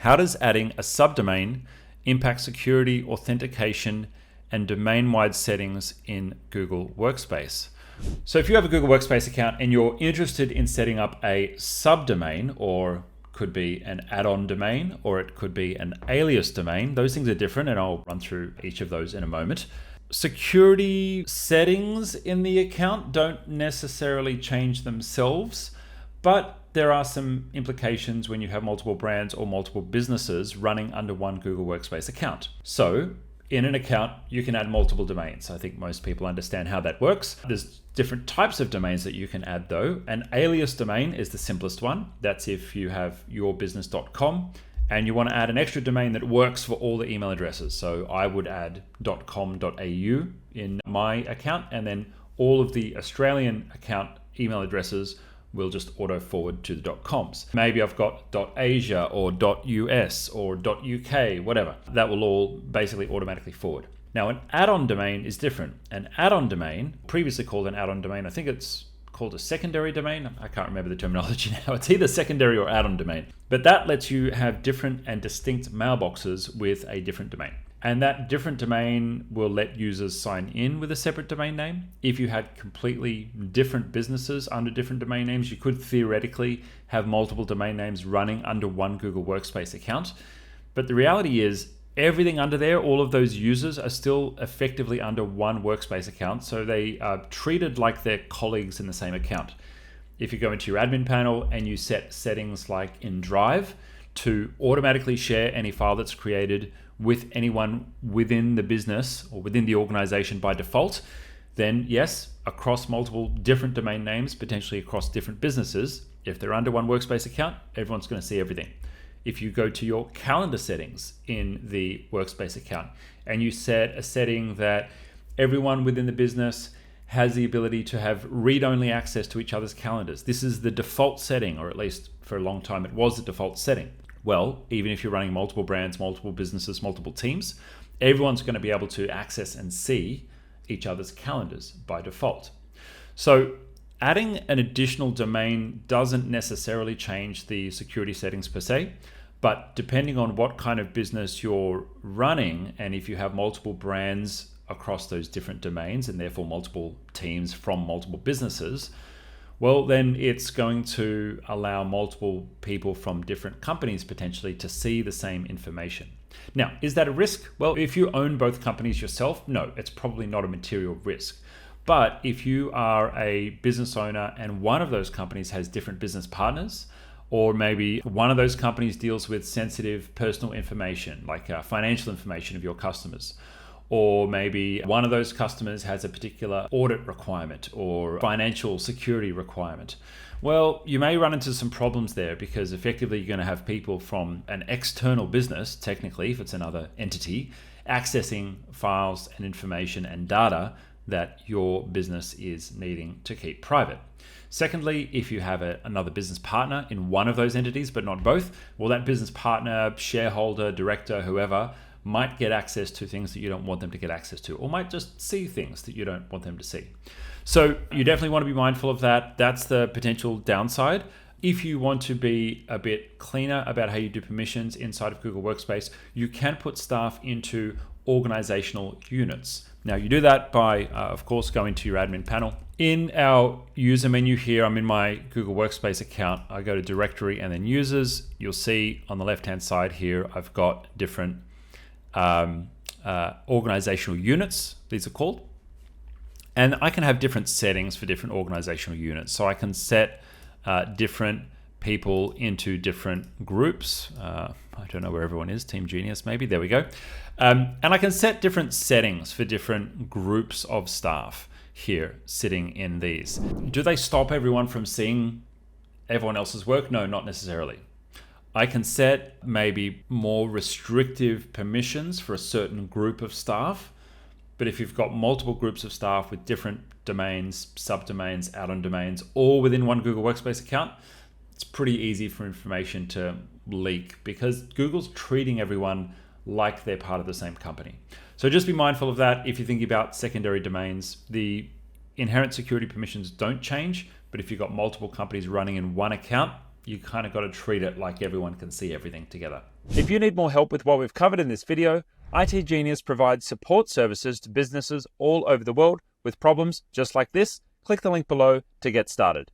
How does adding a subdomain impact security, authentication, and domain-wide settings in Google Workspace? So if you have a Google Workspace account and you're interested in setting up a subdomain, or could be an add-on domain, or it could be an alias domain, those things are different, and I'll run through each of those in a moment. Security settings in the account don't necessarily change themselves, but there are some implications when you have multiple brands or multiple businesses running under one Google Workspace account. So in an account, you can add multiple domains. I think most people understand how that works. There's different types of domains that you can add though. An alias domain is the simplest one. That's if you have yourbusiness.com and you want to add an extra domain that works for all the email addresses. So I would add .com.au in my account, and then all of the Australian account email addresses will just auto forward to the .coms. Maybe I've got .asia or .us or .uk, whatever. That will all basically automatically forward. Now an add-on domain is different. An add-on domain, previously called an add-on domain, I think it's called a secondary domain. I can't remember the terminology now. It's either secondary or add-on domain. But that lets you have different and distinct mailboxes with a different domain. And that different domain will let users sign in with a separate domain name. If you had completely different businesses under different domain names, you could theoretically have multiple domain names running under one Google Workspace account. But the reality is everything under there, all of those users are still effectively under one Workspace account. So they are treated like they're colleagues in the same account. If you go into your admin panel and you set settings like in Drive to automatically share any file that's created with anyone within the business or within the organization by default, then yes, across multiple different domain names, potentially across different businesses, if they're under one Workspace account, everyone's going to see everything. If you go to your calendar settings in the Workspace account and you set a setting that everyone within the business has the ability to have read-only access to each other's calendars. This is the default setting, or at least for a long time it was the default setting. Well, even if you're running multiple brands, multiple businesses, multiple teams, everyone's going to be able to access and see each other's calendars by default. So adding an additional domain doesn't necessarily change the security settings per se, but depending on what kind of business you're running, and if you have multiple brands across those different domains and therefore multiple teams from multiple businesses, well, then it's going to allow multiple people from different companies potentially to see the same information. Now, is that a risk? Well, if you own both companies yourself, no, it's probably not a material risk. But if you are a business owner and one of those companies has different business partners, or maybe one of those companies deals with sensitive personal information, like financial information of your customers, or maybe one of those customers has a particular audit requirement or financial security requirement. Well, you may run into some problems there because effectively you're going to have people from an external business, technically, if it's another entity, accessing files and information and data that your business is needing to keep private. Secondly, if you have another business partner in one of those entities, but not both, well, that business partner, shareholder, director, whoever, might get access to things that you don't want them to get access to, or might just see things that you don't want them to see. So you definitely want to be mindful of that. That's the potential downside. If you want to be a bit cleaner about how you do permissions inside of Google Workspace, you can put staff into organizational units. Now you do that by, of course, going to your admin panel. In our user menu here, I'm in my Google Workspace account. I go to directory and then users. You'll see on the left-hand side here, I've got different organizational units, these are called. And I can have different settings for different organizational units. So I can set different people into different groups. I don't know where everyone is, itGenius maybe, there we go. And I can set different settings for different groups of staff here sitting in these. Do they stop everyone from seeing everyone else's work? No, not necessarily. I can set maybe more restrictive permissions for a certain group of staff. But if you've got multiple groups of staff with different domains, subdomains, add-on domains, all within one Google Workspace account, it's pretty easy for information to leak because Google's treating everyone like they're part of the same company. So just be mindful of that. If you're thinking about secondary domains, the inherent security permissions don't change, but if you've got multiple companies running in one account, you kind of got to treat it like everyone can see everything together. If you need more help with what we've covered in this video, itGenius provides support services to businesses all over the world with problems just like this. Click the link below to get started.